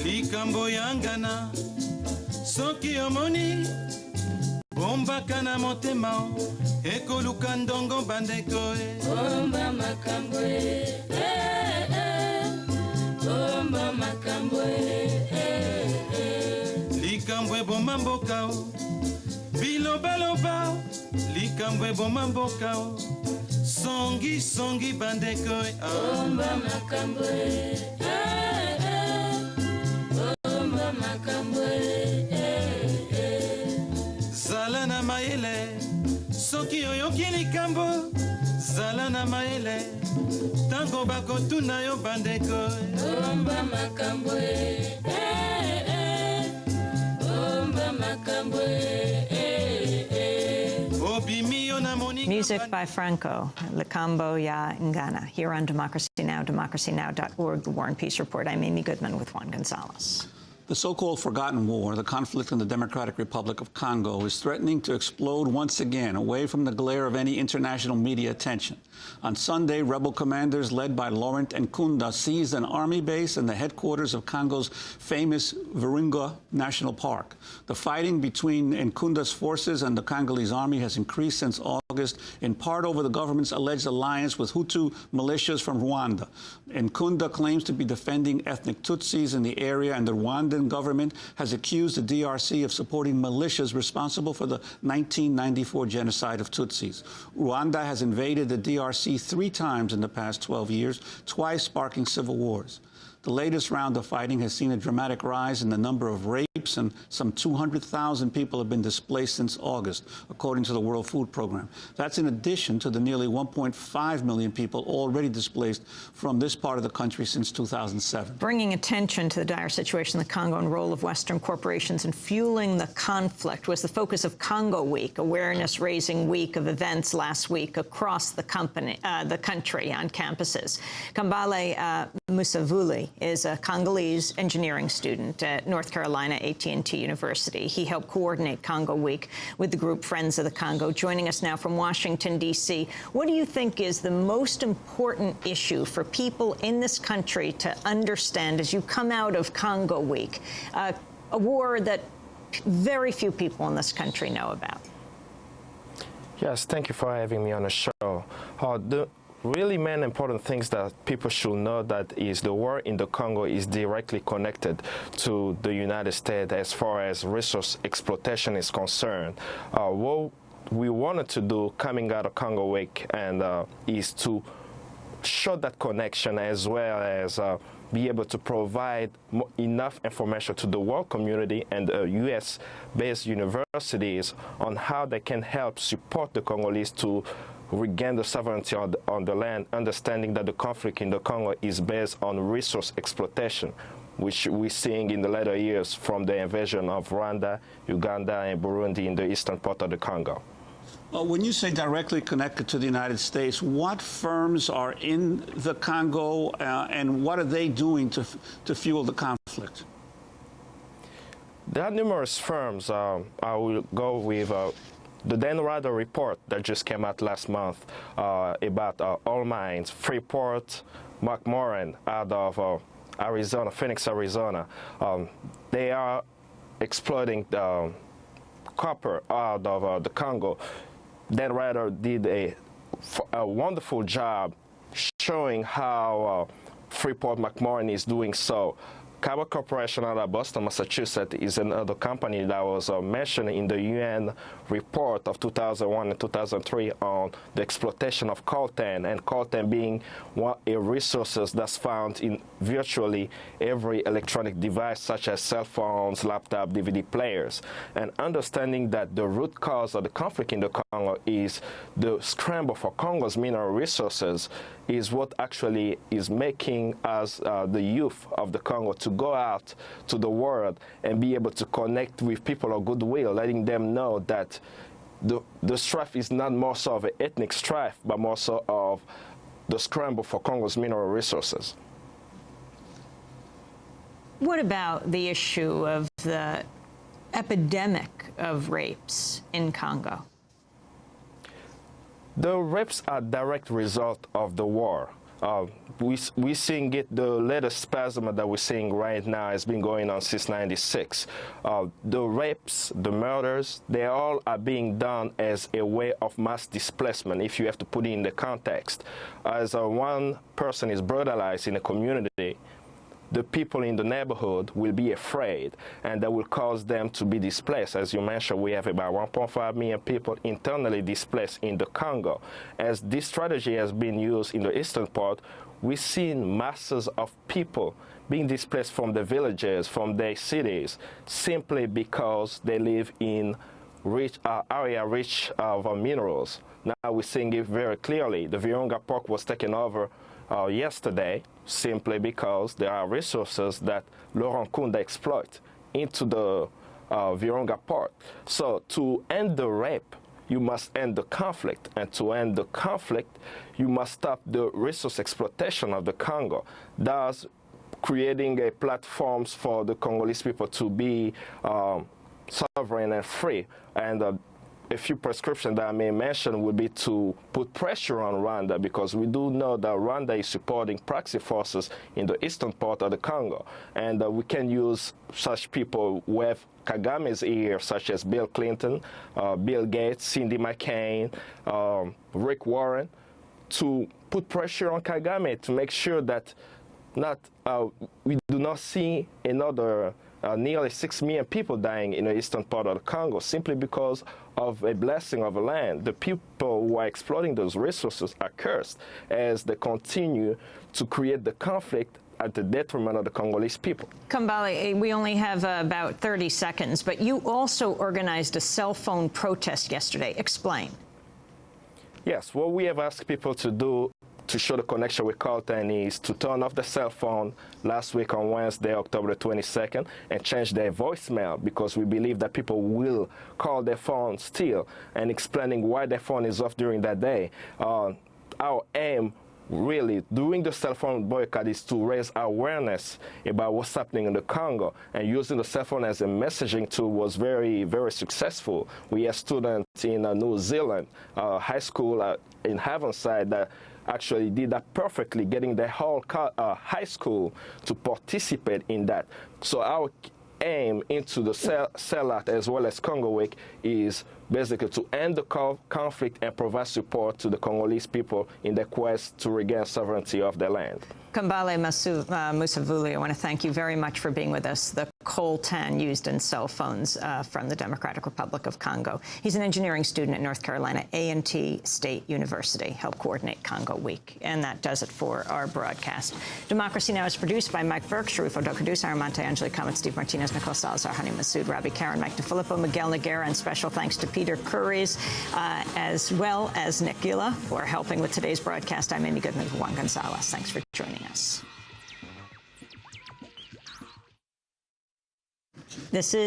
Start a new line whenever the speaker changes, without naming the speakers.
Likambo yangana soki omoni bomba kana motema ekoluka ndongo bandeko bomba makambwe bomba makambwe likambwe bomba mboka bilobaloba likambwe bomba mboka songi songi bandeko bomba makambwe bomba makambwe zala na maele soki oyoki likambo zala na maele tango bakotuna yo bandeko bomba makambwe bomba makambwe.
Music by Franco, Likambo ya Ngana, here on Democracy Now!, democracynow.org, The War and Peace Report. I'm Amy Goodman with Juan Gonzalez.
The so-called forgotten war, the conflict in the Democratic Republic of Congo, is threatening to explode once again away from the glare of any international media attention. On Sunday, rebel commanders led by Laurent Nkunda seized an army base and the headquarters of Congo's famous Virunga National Park. The fighting between Nkunda's forces and the Congolese army has increased since August, in part over the government's alleged alliance with Hutu militias from Rwanda. Nkunda claims to be defending ethnic Tutsis in the area, and the Rwandan government has accused the DRC of supporting militias responsible for the 1994 genocide of Tutsis. Rwanda has invaded the DRC 3 times in the past 12 years, twice sparking civil wars. The latest round of fighting has seen a dramatic rise in the number of rapes, and some 200,000 people have been displaced since August, according to the World Food Program. That's in addition to the nearly 1.5 million people already displaced from this part of the country since 2007.
Bringing attention to the dire situation in the Congo and role of Western corporations in fueling the conflict was the focus of Congo Week, awareness-raising week of events last week across the country on campuses. Kambale Musavuli is a Congolese engineering student at North Carolina A&T University. He helped coordinate Congo Week with the group Friends of the Congo. Joining us now from Washington, D.C., what do you think is the most important issue for people in this country to understand as you come out of Congo Week, a war that very few people in this country know about?
Yes, thank you for having me on the show. The really main important things that people should know that is the war in the Congo is directly connected to the United States as far as resource exploitation is concerned. What we wanted to do coming out of Congo Week and is to show that connection, as well as be able to provide enough information to the world community and U.S.-based universities on how they can help support the Congolese to regain the sovereignty on the land, understanding that the conflict in the Congo is based on resource exploitation, which we're seeing in the later years from the invasion of Rwanda, Uganda, and Burundi in the eastern part of the Congo.
When you say directly connected to the United States, what firms are in the Congo and what are they doing to fuel the conflict?
There are numerous firms. I will go with the Dan Ryder report that just came out last month about oil mines, Freeport, McMoran out of Arizona, Phoenix, Arizona. They are exploiting copper out of the Congo. Dan Ryder did a wonderful job showing how Freeport McMoran is doing so. Cabot Corporation out of Boston, Massachusetts is another company that was mentioned in the UN report of 2001 and 2003 on the exploitation of coltan, and coltan being one of the resources that's found in virtually every electronic device such as cell phones, laptop, DVD players. And understanding that the root cause of the conflict in the Congo is the scramble for Congo's mineral resources is what actually is making us, the youth of the Congo, to go out to the world and be able to connect with people of goodwill, letting them know that the strife is not more so of an ethnic strife, but more so of the scramble for Congo's mineral resources.
What about the issue of the epidemic of rapes in Congo?
The rapes are a direct result of the war. We're seeing it, the latest spasm that we're seeing right now has been going on since '96. The rapes, the murders, they all are being done as a way of mass displacement, if you have to put it in the context. As one person is brutalized in a community, the people in the neighborhood will be afraid, and that will cause them to be displaced. As you mentioned, we have about 1.5 million people internally displaced in the Congo. As this strategy has been used in the eastern part, we've seen masses of people being displaced from the villages, from their cities, simply because they live in rich area rich of minerals. Now we're seeing it very clearly. The Virunga Park was taken over yesterday simply because there are resources that Laurent Kunda exploit into the Virunga Park. So to end the rape, you must end the conflict, and to end the conflict, you must stop the resource exploitation of the Congo, thus creating a platforms for the Congolese people to be sovereign and free. And a few prescriptions that I may mention would be to put pressure on Rwanda, because we do know that Rwanda is supporting proxy forces in the eastern part of the Congo. And we can use such people with Kagame's ear, such as Bill Clinton, Bill Gates, Cindy McCain, Rick Warren, to put pressure on Kagame to make sure that we do not see another nearly 6 million people dying in the eastern part of the Congo simply because of a blessing of a land. The people who are exploiting those resources are cursed as they continue to create the conflict at the detriment of the Congolese people.
Kambale, we only have about 30 seconds, but you also organized a cell phone protest yesterday. Explain.
Yes, what we have asked people to do to show the connection with Carlton is to turn off the cell phone last week on Wednesday, October the 22nd, and change their voicemail, because we believe that people will call their phone still and explaining why their phone is off during that day. Our aim really doing the cell phone boycott is to raise awareness about what's happening in the Congo, and using the cell phone as a messaging tool was very, very successful. We have students in New Zealand, high school in Havenside, that actually did that perfectly, getting the whole high school to participate in that. So our aim into the sellout as well as Congo Week is basically to end the conflict and provide support to the Congolese people in their quest to regain sovereignty of their land.
Kambale Musavuli, I want to thank you very much for being with us. The coltan used in cell phones from the Democratic Republic of Congo. He's an engineering student at North Carolina A&T State University, helped coordinate Congo Week. And that does it for our broadcast. Democracy Now! Is produced by Mike Burke, Sharifo Dokudusa, Armante Angeli Comet, Steve Martinez, Nicole Salazar, Hani Massoud, Robbie Karen, Mike DeFilippo, Miguel Noguera, and special thanks to Peter Curries, as well as Nick Gila for helping with today's broadcast. I'm Amy Goodman with Juan Gonzalez. Thanks for joining us. This is